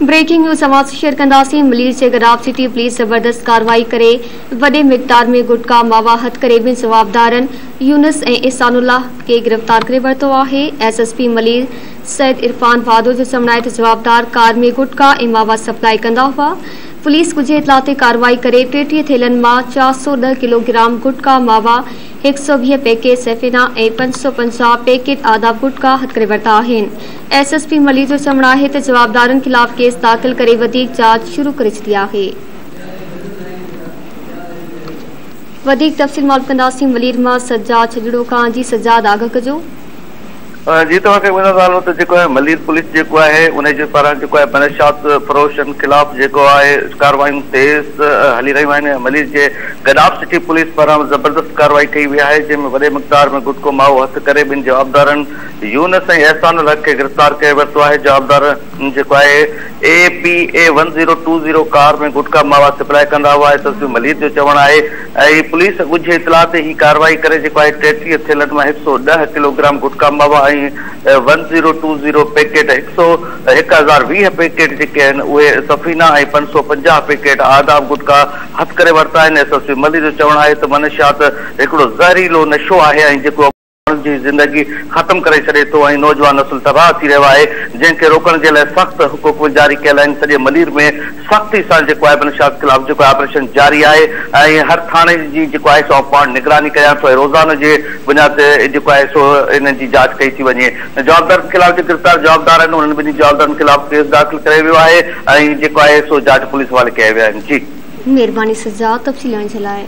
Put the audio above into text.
Breaking news समाज से share कंदासीं। मलीर जे गराब सिटी पुलिस जबरदस्त कार्रवाई करे वडे मिक़दार में गुटखा मावा हथ करे बिन जवाबदारन यूनुस ए इहसानुल्लाह के गिरफ्तार करे वरतो आहे। SSP मलीर सैयद इरफान वादो जो समनायत जवाबदार कार में गुटखा ए मावा सप्लाई कंदा हुआ। पुलिस कुछ इतलात कार्रवाई करे 33 थैलन मां 410 किलोग्राम गुटखा मावा 120 पैकेट सैफिना ए 550 पैकेट आदाब गुटखा हथ करे वरता आहिन। SSP मलीर जो चवण आहे त जवाबदारन खिलाफ केस दाख़िल करे वधीक जांच शुरू करे छॾी आहे। वधीक तफ़सील मालूम कंदासीं मलीर मां सज्जाद छजड़ो खां। जी सज्जाद आगाह कजो। जी तव्हांखे ॿुधायो त जेको आहे मलीर पुलिस जेको आहे उन जे पारां जेको आहे मनशात फरोशन खिलाफ़ जेको आहे कार्रवाइयूं तेज़ हली रहियूं आहिनि। मलीर जे गडाफ सिटी पुलिस पारां ज़बरदस्त कार्रवाई कई वई आहे जंहिंमें वॾे मिक़दार में गुटखो माओ हथ करे ॿिनि जवाबदारनि यूनुस ऐं एहसान हक़ खे गिरफ़्तार करे वरितो आहे। जवाबदार जेको आहे APA 1020 कार में गुटखा मावा सप्लाई कंदा हुआ। SSP मलीर जो चवणु आहे ऐं पुलिस ॻुझ इतला ते ही कार्रवाई करे जेको आहे 33 थैलनि मां 110 किलोग्राम गुटखा मावा 1020 पैकेट 1020 पैकेट जेके आहिनि उहे सफ़ीना ऐं 550 पैकेट आदाब गुटखा हथ करे वरिता आहिनि। SSP मलीर जो चवणु आहे त मनशात हिकिड़ो ज़हरीलो नशो आहे ऐं जेको जी ज़िंदगी ख़त्म करे छॾे थो ऐं नौजवान नस्ल तबाह थी रहियो आहे जंहिंखे रोकण जे लाइ सख़्त हुकूम जारी कयल आहिनि। सॼे मलीर में सख़्ती सां जेको आहे मनशात खिलाफ़ जेको ऑपरेशन जारी आहे ऐं हर थाणे जी जेको आहे सो पाण निगरानी कयां थो ऐं रोज़ाना जे बुनियाद ते जेको आहे सो इन जी जांच कई थी वञे। जवाबदार खिलाफ़ जे गिरफ़्तार जवाबदार आहिनि उन्हनि ॿिन्ही जवाबदारनि खिलाफ़ केस दाख़िल करे वियो आहे ऐं जेको आहे सो जांच पुलिस वाले कया विया आहिनि। जी महिरबानी सज्जाद तफ़सील ॾियण जे लाइ।